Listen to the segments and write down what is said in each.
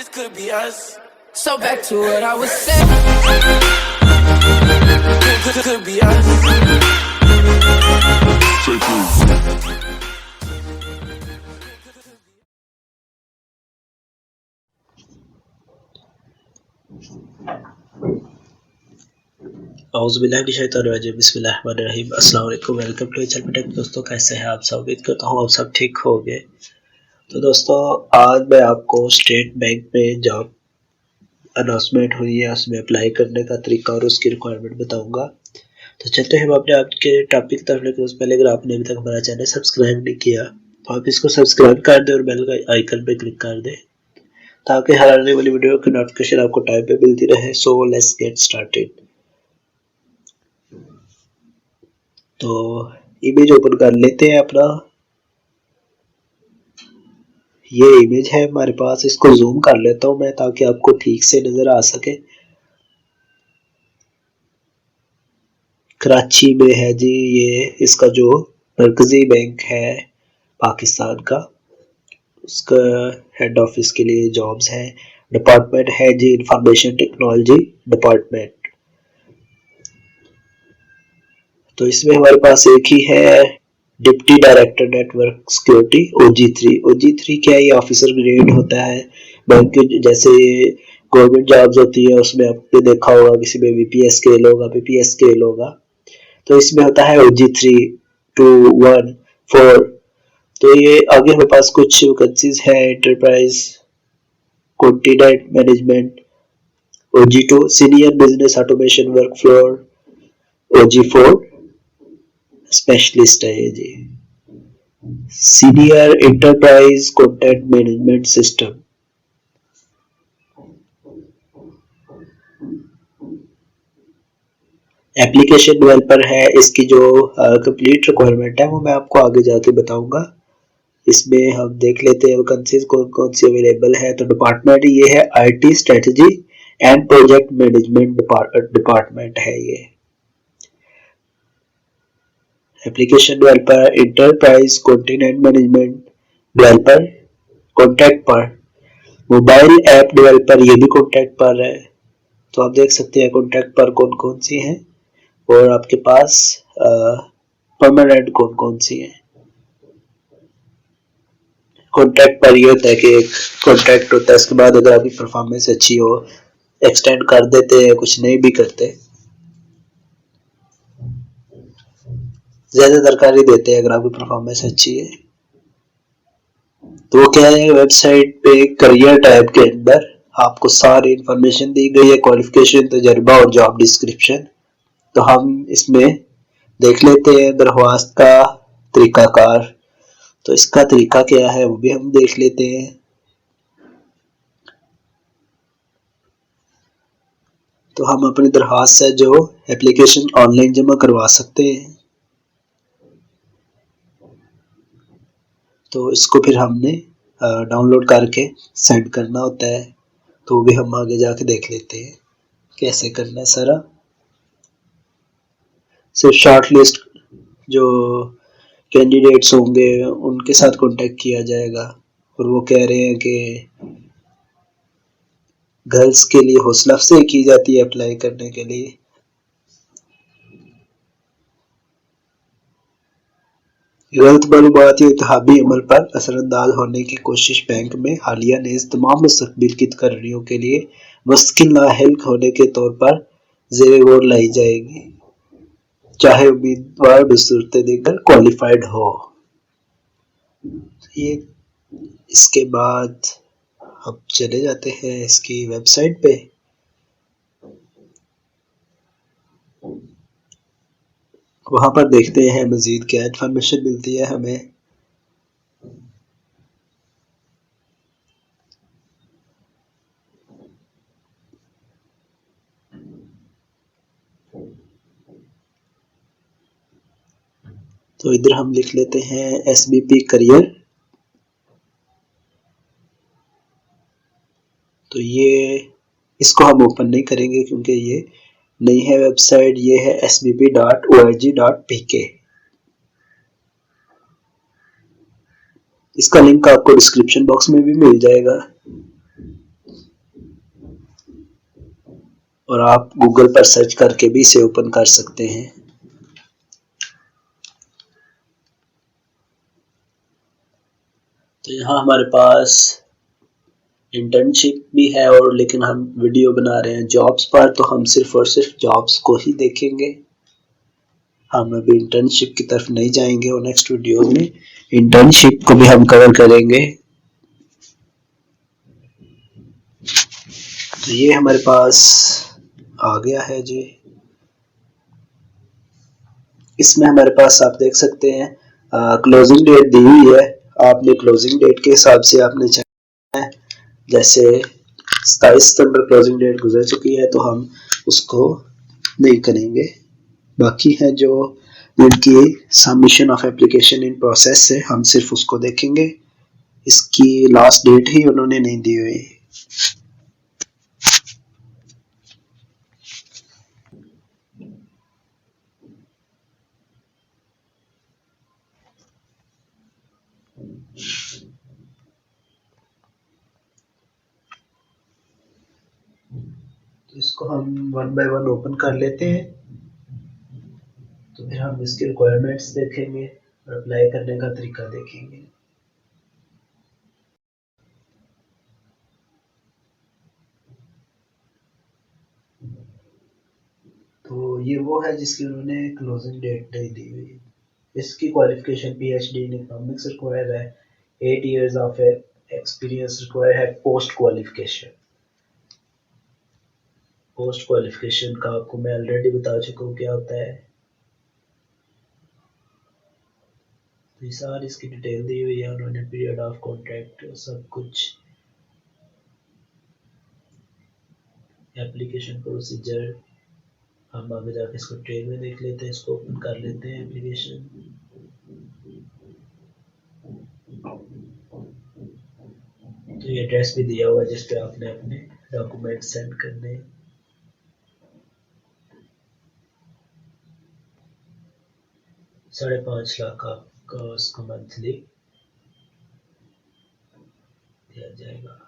This could be us. So back to what I was saying. Could be us. औज़ुबिल्लाहिमिनश्शैतानिर्रजीम बिस्मिल्लाहिर्रहमानिर्रहीम अस्सलाम वालेकुम। Welcome to channel tech. दोस्तों कैसे हैं आप सब? उम्मीद करता हूँ आप सब ठीक होंगे। तो दोस्तों आज मैं आपको स्टेट बैंक में जॉब अनाउंसमेंट हुई है उसमें अप्लाई करने का तरीका और उसकी रिक्वायरमेंट बताऊंगा। तो चलते हैं हम अपने आपके टॉपिक की तरफ। लेकिन उससे पहले अगर आपने अभी तक हमारा चैनल सब्सक्राइब नहीं किया तो आप इसको सब्सक्राइब कर दें और बेल का आइकन पे क्लिक कर दें ताकि हर आने वाली वीडियो की नोटिफिकेशन आपको टाइम पे मिलती रहे। So let's get started. तो इमेज ओपन कर लेते हैं अपना। ये इमेज है हमारे पास, इसको जूम कर लेता हूं मैं ताकि आपको ठीक से नजर आ सके। कराची में है जी ये इसका जो मरकजी बैंक है पाकिस्तान का, उसका हेड ऑफिस के लिए जॉब्स है। डिपार्टमेंट है जी इंफॉर्मेशन टेक्नोलॉजी डिपार्टमेंट। तो इसमें हमारे पास एक ही है deputy director network security OG3। OG3 क्या है? ये ऑफिसर ग्रेड होता है बैंक के। जैसे गवर्नमेंट जॉब्स होती है उसमें आपने देखा होगा किसी में VPS स्केल होगा, PPS स्केल होगा, तो इसमें होता है OG3 2 1 4। तो ये आगे हमारे पास कुछ वैकेंसीज है। Enterprise continent management OG2, senior business automation work floor OG4 specialist है ये जी। Senior enterprise content management system. Application developer है। इसकी जो कंप्लीट रिक्वायरमेंट है वो मैं आपको आगे जाके बताऊंगा। इसमें हम देख लेते हैं वैकेंसीज कौन कौन सी अवेलेबल है। तो डिपार्टमेंट ये है IT strategy and project management department है ये। Application developer, enterprise continent management developer contact पर, मोबाइल ऐप डेवलपर ये भी कॉन्टैक्ट पर है। तो आप देख सकते हैं कॉन्टैक्ट पर कौन कौन सी हैं और आपके पास परमानेंट कौन कौन सी हैं। कॉन्टैक्ट पर ये होता है कि एक कॉन्टैक्ट होता है, उसके बाद अगर आपकी परफॉर्मेंस अच्छी हो एक्सटेंड कर देते हैं, कुछ नहीं भी करते, ज्यादा तरकारी देते हैं अगर आपकी परफॉर्मेंस अच्छी है। तो वो क्या है, वेबसाइट पे करियर टैब के अंदर आपको सारी इंफॉर्मेशन दी गई है, क्वालिफिकेशन, तजर्बा और जॉब डिस्क्रिप्शन। तो हम इसमें देख लेते हैं दरख्वास्त का तरीकाकार। तो इसका तरीका क्या है वो भी हम देख लेते हैं। तो हम अपनी दरख्वास्त से जो एप्लीकेशन ऑनलाइन जमा करवा सकते हैं। तो इसको फिर हमने डाउनलोड करके सेंड करना होता है। तो वो भी हम आगे जाके देख लेते हैं कैसे करना है सारा। सिर्फ शॉर्ट लिस्ट जो कैंडिडेट्स होंगे उनके साथ कांटेक्ट किया जाएगा। और वो कह रहे हैं कि गर्ल्स के लिए हौसला अफजाई की जाती है अप्लाई करने के लिए। गलत मालूमात या इंतखाबी अमल पर असरअंदाज होने की कोशिश बैंक में हालिया नेज़ तमाम मुस्तकबिल की तकर्रियों के लिए मुस्तकिल नाअहल होने के तौर पर ज़ेरे गौर लाई जाएगी, चाहे उम्मीदवार बसूरत दीगर क्वालिफाइड हो। ये इसके बाद अब चले जाते हैं इसकी वेबसाइट पे। वहां पर देखते हैं मजीद क्या इन्फॉर्मेशन मिलती है हमें। तो इधर हम लिख लेते हैं SBP करियर। तो ये इसको हम ओपन नहीं करेंगे क्योंकि ये नहीं है वेबसाइट। ये है sbp.org.pk। इसका लिंक आपको डिस्क्रिप्शन बॉक्स में भी मिल जाएगा। और आप गूगल पर सर्च करके भी इसे ओपन कर सकते हैं। तो यहाँ हमारे पास इंटर्नशिप भी है, और लेकिन हम वीडियो बना रहे हैं जॉब्स पर, तो हम सिर्फ और सिर्फ जॉब्स को ही देखेंगे। हम अभी इंटर्नशिप की तरफ नहीं जाएंगे, और नेक्स्ट वीडियो में इंटर्नशिप को भी हम कवर करेंगे। तो ये हमारे पास आ गया है जी। इसमें हमारे पास आप देख सकते हैं क्लोजिंग डेट दी हुई है। आपने क्लोजिंग डेट के हिसाब से आपने चेक है, जैसे 27 सितंबर क्लोजिंग डेट गुजर चुकी है, तो हम उसको नहीं करेंगे। बाकी है जो जिनकी submission of application in process है, हम सिर्फ उसको देखेंगे। इसकी लास्ट डेट ही उन्होंने नहीं दी हुई। तो इसको हम वन बाय वन ओपन कर लेते हैं। तो फिर हम इसके रिक्वायरमेंट्स देखेंगे और अप्लाई करने का तरीका देखेंगे। तो ये वो है जिसकी उन्होंने क्लोजिंग डेट नहीं दी हुई। इसकी qualification PhD in economics required है, 8 इयर्स ऑफ एक्सपीरियंस रिक्वायर्ड है पोस्ट क्वालिफिकेशन। पोस्ट क्वालिफिकेशन का आपको मैं ऑलरेडी बता चुका हूँ क्या होता है। तो ये सारी इसकी डिटेल दी हुई है उन्होंने, पीरियड ऑफ कॉन्ट्रैक्ट सब कुछ, एप्लीकेशन प्रोसीजर। हम आगे जाके इसको ट्रेन में देख लेते हैं, इसको ओपन कर लेते हैं एप्लीकेशन। तो ये एड्रेस भी दिया हुआ है जिस पे आपने अपने डॉक्यूमेंट सेंड करने। 5.5 लाख आपका उसको मंथली दिया जाएगा।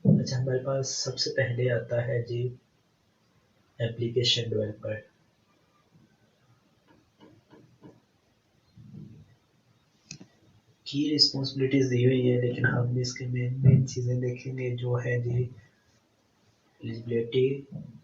अच्छा, हमारे पास सबसे पहले आता है जी एप्लीकेशन डेवलपर। की रिस्पॉन्सिबिलिटीज दी हुई है, लेकिन हम इसके मेन चीज़ें देखेंगे जो है जी eligibility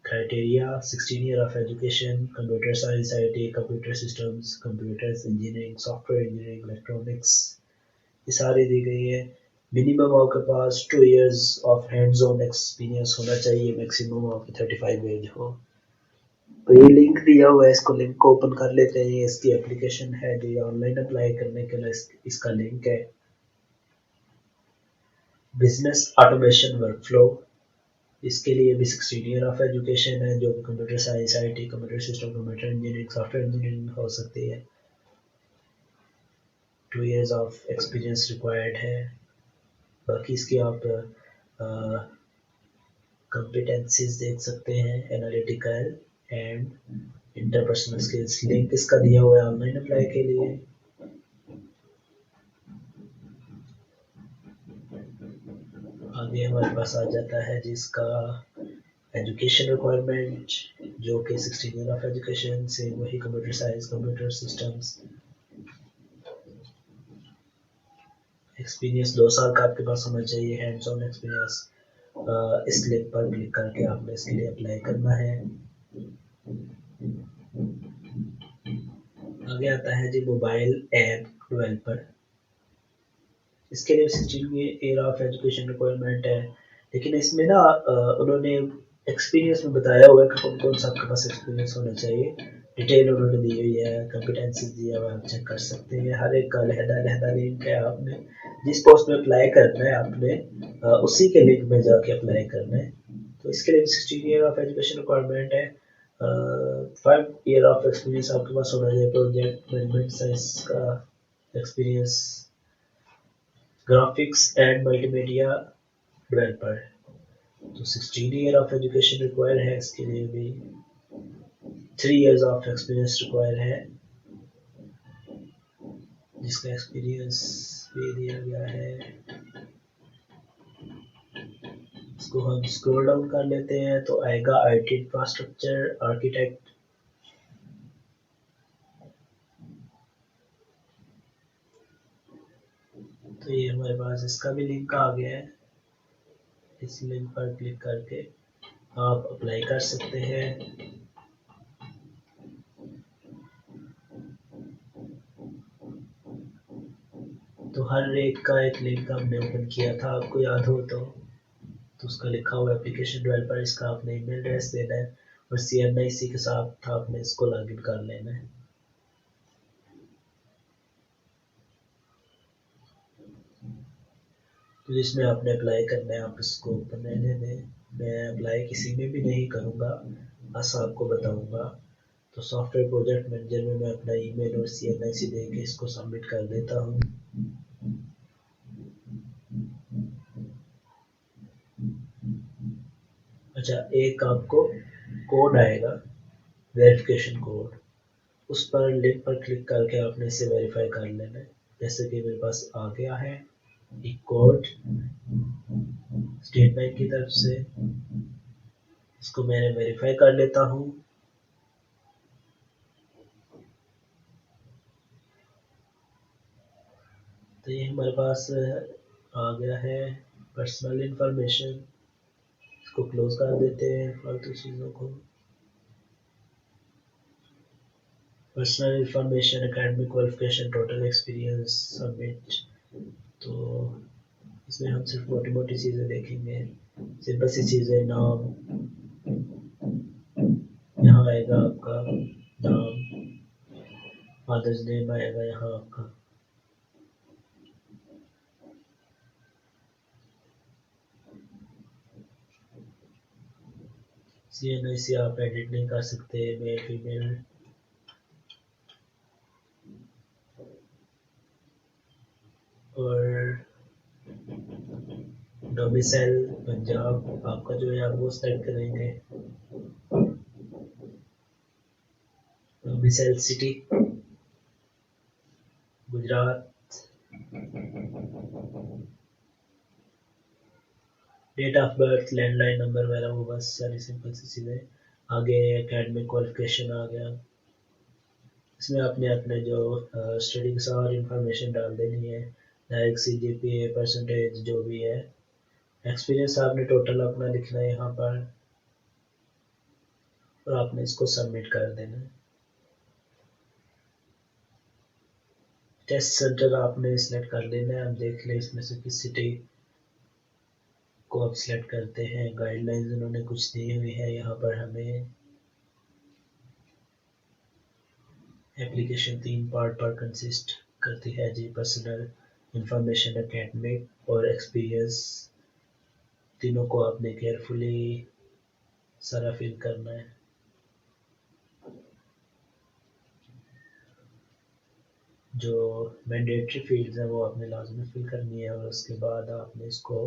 criteria, 16 year of education, computer science, IT, computer systems, computers engineering, software engineering, electronics, ये सारी दी गई है। मिनिमम आपके पास 2 years of hands on experience होना चाहिए, मैक्सिमम आपकी 35 एज हो। तो ये लिंक दिया हुआ है, इसको लिंक को ओपन कर लेते हैं। इसकी एप्लीकेशन है जो ऑनलाइन अप्लाई करने के लिए इसका लिंक है। बिजनेस ऑटोमेशन वर्कफ्लो, इसके लिए भी 16 ईयर ऑफ एजुकेशन है, जो computer science, IT, computer system, computer engineering, software engineering हो सकती है। 2 इयर्स ऑफ एक्सपीरियंस रिक्वायर्ड है। बाकी इसकी आप कॉम्पिटेंसीज देख सकते हैं, analytical and interpersonal skills. Link इसका दिया हुआ है ऑनलाइन अप्लाई के लिए। आगे हमारे पास आ जाता है जिसका एजुकेशन रिक्वायरमेंट, जो कि 16 ईयर ऑफ एजुकेशन से वही computer science, computer systems, experience 2 साल का आपके पास होना चाहिए, हैंड्स ऑन एक्सपीरियंस। इस लिंक पर क्लिक करके आपने इसके लिए अप्लाई करना है। आगे आता है जी मोबाइल ऐप डेवलपर। इसके लिए 16 ईयर ऑफ एजुकेशन रिक्वायरमेंट है, लेकिन इसमें ना उन्होंने एक्सपीरियंस में बताया हुआ है कि कौन कौन सा आपके पास एक्सपीरियंस होना चाहिए। डिटेल उन्होंने दी हुई है, कॉम्पिटेंसीज दिया हुआ है, आप चेक कर सकते हैं। हर एक का अलहदा लिंक है। आपने जिस पोस्ट में अप्लाई करना है आपने उसी के लिंक में जाके अप्लाई करना है। तो इसके लिए 16 ईयर ऑफ एजुकेशन रिक्वायरमेंट है। 5 ईयर ऑफ एक्सपीरियंस आपके पास होना चाहिए, प्रोजेक्ट मैनेजमेंट साइंस का experience, graphics and multimedia developer. तो 16 ईयर ऑफ एजुकेशन रिक्वायर है। इसके लिए भी 3 इयर्स ऑफ एक्सपीरियंस रिक्वायर है, जिसका एक्सपीरियंस भी दिया गया है। इसको हम स्क्रॉल डाउन कर लेते हैं तो आएगा IT इंफ्रास्ट्रक्चर आर्किटेक्ट। तो ये हमारे पास इसका भी लिंक आ गया है। इस लिंक पर क्लिक करके आप अप्लाई कर सकते हैं। तो हर एक का एक लिंक हमने ओपन किया था, आपको याद हो तो उसका लिखा हुआ एप्लीकेशन डेवलपर, इसका आपने ईमेल एड्रेस देना है और CNIC के साथ आपने इसको लॉगिन कर लेना है। तो जिसमें आपने अप्लाई करना है आप इसको ओपन रहने दें। मैं अप्लाई किसी में भी नहीं करूँगा, बस आपको बताऊँगा। तो सॉफ्टवेयर प्रोजेक्ट मैनेजर में मैं अपना ईमेल और CNIC दे के इसको सबमिट कर देता हूँ। अच्छा, एक आपको कोड आएगा वेरिफिकेशन कोड, उस पर लिंक पर क्लिक करके आपने इसे वेरीफाई कर लेना है। जैसे कि मेरे पास आ गया है एक कोड स्टेट बैंक की तरफ से, इसको मैंने वेरीफाई कर लेता हूँ। तो ये हमारे पास आ गया है पर्सनल इंफॉर्मेशन, इसको क्लोज कर देते हैं फालतू चीज़ों को। Personal information, academic qualification, total experience, submit. तो इसमें हम सिर्फ मोटी मोटी चीज़ें देखेंगे, सिंपल सी चीज़ें। नाम यहाँ आएगा आपका नाम, फादर्स नेम आएगा यहाँ आपका। CNIC आप एडिट नहीं कर सकते, मेल फीमेल। और डोमिसाइल पंजाब आपका जो है आप वो सेलेक्ट करेंगे। Domicile city Gujarat. Date of birth, landline number वगैरह वो बस सारी सिंपल सी चीज़ें। आगे एकेडमिक क्वालिफिकेशन आ गया, इसमें आपने अपने जो स्टडी की सारी इंफॉर्मेशन डाल देनी है, लाइक CGPA परसेंटेज जो भी है। एक्सपीरियंस आपने टोटल अपना लिखना है यहाँ पर और आपने इसको सबमिट कर देना है। टेस्ट सेंटर आपने सिलेक्ट कर लेना है। हम देख लें इसमें से किस सिटी को आप सिलेक्ट करते हैं। गाइडलाइंस उन्होंने कुछ दी हुई है यहाँ पर हमें। एप्लीकेशन 3 पार्ट पर कंसिस्ट करती है जी, पर्सनल इंफॉर्मेशन, एकेडमिक और एक्सपीरियंस। तीनों को आपने केयरफुली सारा फिल करना है। जो मैंडेटरी फील्ड्स हैं वो आपने लाजमी फिल करनी है और उसके बाद आपने इसको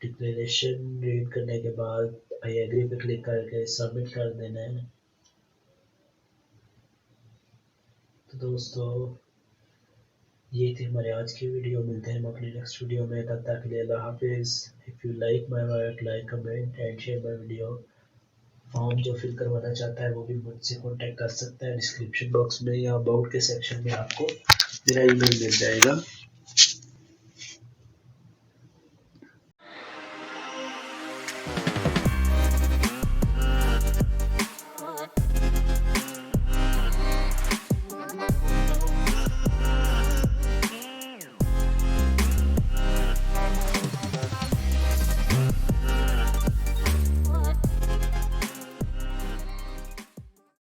डिक्लेरेशन रीड करने के बाद आई एग्री पे क्लिक करके सबमिट कर देना है। तो दोस्तों ये थी हमारे आज की वीडियो, मिलते हैं हम अपनी नेक्स्ट वीडियो में, तब तक के लिए अल्लाह हाफिज़। If you like my work, like, comment and share my video. Form जो फिल करवाना चाहता है वो भी मुझसे कॉन्टैक्ट कर सकता है। डिस्क्रिप्शन बॉक्स में या अबाउट के सेक्शन में आपको मेरा ईमेल मिल जाएगा।